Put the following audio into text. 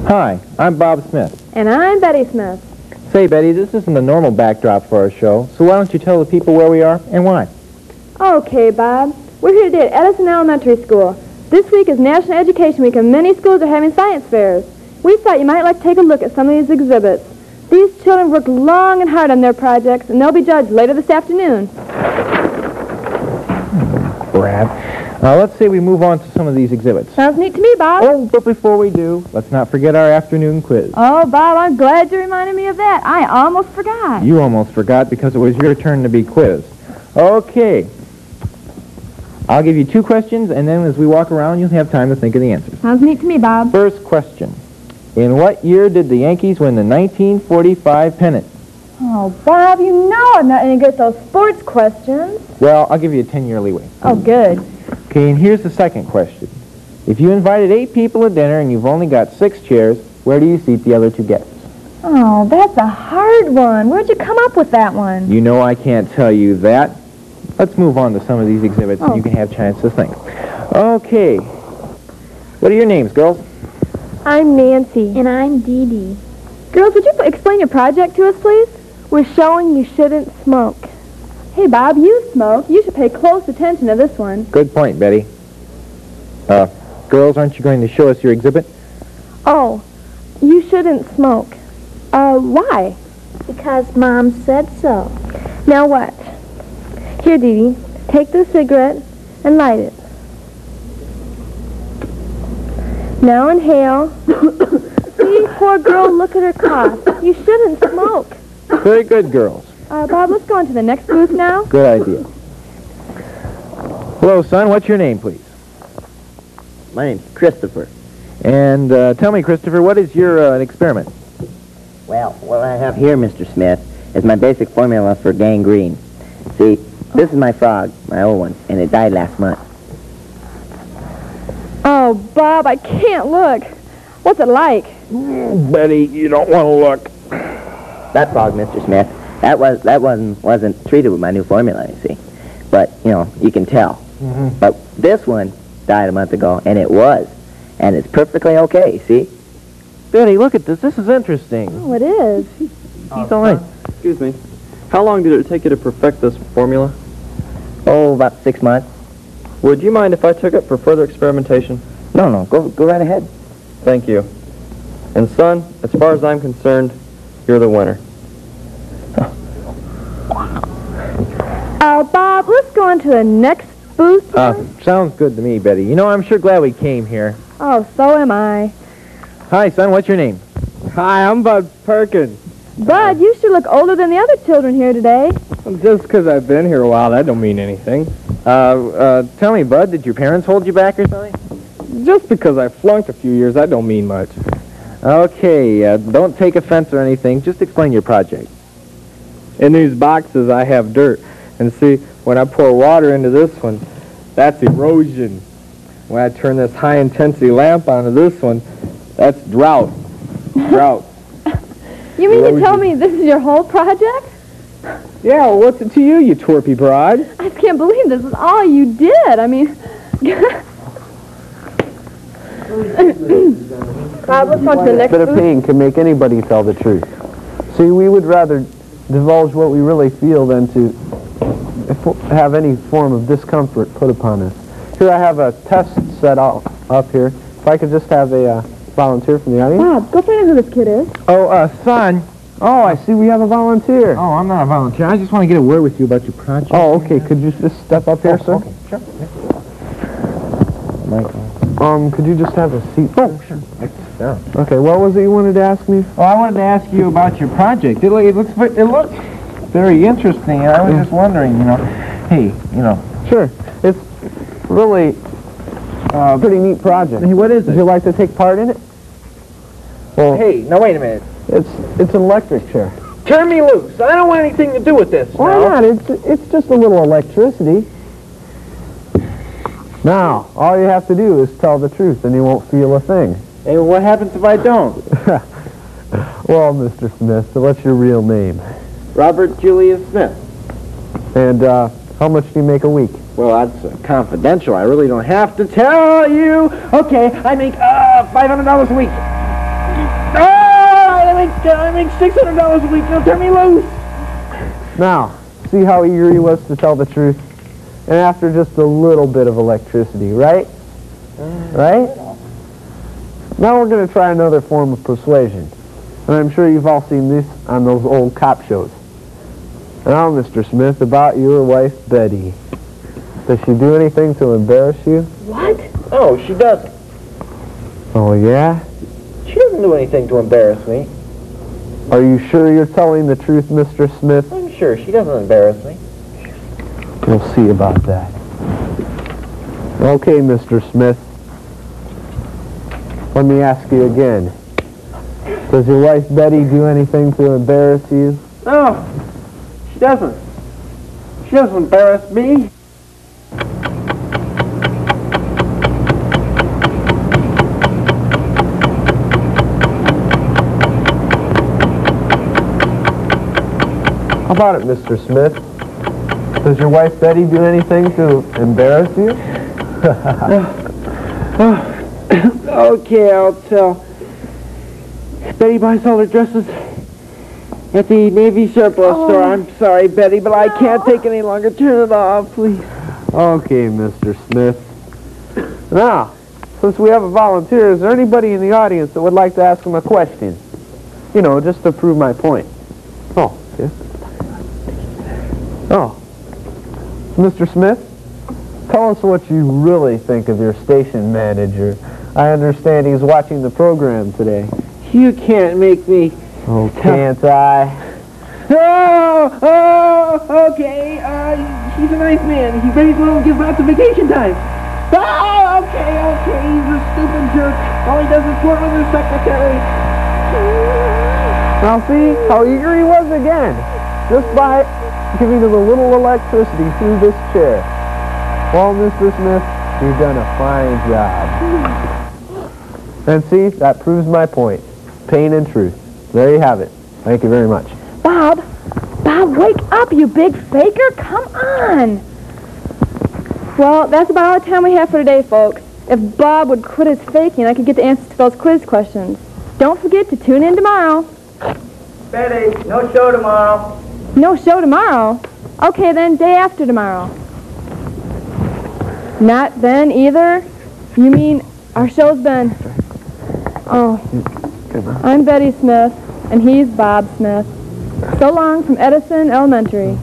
Hi, I'm Bob Smith. And I'm Betty Smith. Say, Betty, this isn't the normal backdrop for our show, so why don't you tell the people where we are and why? Okay, Bob. We're here today at Edison Elementary School. This week is National Education Week, and many schools are having science fairs. We thought you might like to take a look at some of these exhibits. These children worked long and hard on their projects, and they'll be judged later this afternoon. Brad. Let's say we move on to some of these exhibits. Sounds neat to me, Bob. Oh, but before we do, let's not forget our afternoon quiz. Oh, Bob, I'm glad you reminded me of that. I almost forgot. You almost forgot because it was your turn to be quizzed. Okay. I'll give you 2 questions, and then as we walk around, you'll have time to think of the answers. Sounds neat to me, Bob. First question. In what year did the Yankees win the 1945 pennant? Oh, Bob, you know I'm not any good at those sports questions. Well, I'll give you a 10-year leeway. Oh, good. Okay, and here's the second question. If you invited 8 people to dinner and you've only got 6 chairs, where do you seat the other 2 guests? Oh, that's a hard one. Where'd you come up with that one? You know I can't tell you that. Let's move on to some of these exhibits and you can have a chance to think. Okay. What are your names, girls? I'm Nancy. And I'm Dee Dee. Girls, would you explain your project to us, please? We're showing you shouldn't smoke. Hey, Bob, you smoke. You should pay close attention to this one. Good point, Betty. Girls, aren't you going to show us your exhibit? Oh, you shouldn't smoke. Why? Because Mom said so. Now what? Here, Dee Dee, take this cigarette and light it. Now inhale. See, poor girl, look at her cough. You shouldn't smoke. Very good, girls. Bob, let's go on to the next booth now. Good idea. Hello, son. What's your name, please? My name's Christopher. And tell me, Christopher, what is your experiment? Well, what I have here, Mr. Smith, is my basic formula for gangrene. See, this is my frog, my old one, and it died last month. Oh, Bob, I can't look. What's it like? Betty, you don't want to look. That frog, Mr. Smith, that one wasn't treated with my new formula, you see. But, you know, you can tell. Mm-hmm. But this one died a month ago, and it was. And it's perfectly okay, see? Betty, look at this. This is interesting. Oh, it is. He's all right. Excuse me. How long did it take you to perfect this formula? Oh, about 6 months. Would you mind if I took it for further experimentation? No, go right ahead. Thank you. And son, as far as I'm concerned, you're the winner. Bob, let's go on to the next booth. Sounds good to me, Betty. You know, I'm sure glad we came here. Oh, so am I. Hi, son. What's your name? Hi, I'm Bud Perkins. Bud, you should look older than the other children here today. Just because I've been here a while, that don't mean anything. Tell me, Bud, did your parents hold you back or something? Just because I flunked a few years, that don't mean much. Okay, don't take offense or anything. Just explain your project. In these boxes, I have dirt. And see, when I pour water into this one, that's erosion. When I turn this high-intensity lamp onto this one, that's drought. Drought. You mean to tell me this is your whole project? Yeah, well, what's it to you, you twerpy broad? I can't believe this is all you did. I mean... Bob, let's go on to the next bit of booth. pain can make anybody tell the truth. See, we would rather divulge what we really feel than to have any form of discomfort put upon us. Here I have a test set up here. If I could just have a volunteer from the audience. Bob, go find out who this kid is. Oh, son. Oh, I see we have a volunteer. Oh, I'm not a volunteer. I just want to get a word with you about your project. Oh, okay. Could you just step up here, sir? Okay, sure. Could you just have a seat? Oh, sure. Yeah. Okay, what was it you wanted to ask me? Well, I wanted to ask you about your project. It looks very interesting, and I was just wondering, hey, Sure. It's really a pretty neat project. Hey, what is it? Would you like to take part in it? Well, Hey, now wait a minute. it's an electric chair. Turn me loose. I don't want anything to do with this. Why not? It's just a little electricity. Now, all you have to do is tell the truth, and you won't feel a thing. Hey, what happens if I don't? Well, Mr. Smith, so what's your real name? Robert Julius Smith. And how much do you make a week? Well, that's confidential. I really don't have to tell you. Okay, I make $500 a week. I make $600 a week. Now turn me loose. Now, see how eager he was to tell the truth? And after just a little bit of electricity, right? Right? Now we're going to try another form of persuasion. And I'm sure you've all seen this on those old cop shows. Now, Mr. Smith, about your wife, Betty. Does she do anything to embarrass you? What? No, she doesn't. Oh, yeah? She doesn't do anything to embarrass me. Are you sure you're telling the truth, Mr. Smith? I'm sure she doesn't embarrass me. We'll see about that. Okay, Mr. Smith. Let me ask you again. Does your wife Betty do anything to embarrass you? No, she doesn't. She doesn't embarrass me. How about it, Mr. Smith? Does your wife Betty do anything to embarrass you? Okay, I'll tell. Betty buys all her dresses at the Navy surplus store. I'm sorry, Betty, but I can't take any longer. Turn it off, please. Okay, Mr. Smith. Now, since we have a volunteer, is there anybody in the audience that would like to ask him a question? You know, just to prove my point. Oh, yeah. Oh. Mr. Smith, tell us what you really think of your station manager. I understand he's watching the program today. You can't make me. Oh, can't I? Okay. He's a nice man. He's ready to go and give lots of vacation time. Okay. He's a stupid jerk. All he does is flirt with his secretary. Now see how eager he was again, just by giving him a little electricity through this chair. Well, Mr. Smith, you've done a fine job. And see, that proves my point. Pain and truth. There you have it. Thank you very much. Bob, wake up, you big faker. Come on. Well, that's about all the time we have for today, folks. If Bob would quit his faking, I could get the answers to those quiz questions. Don't forget to tune in tomorrow. Betty, no show tomorrow. No show tomorrow? Okay, then day after tomorrow. Not then either? You mean our show's been... Oh, I'm Betty Smith, and he's Bob Smith. So long from Edison Elementary.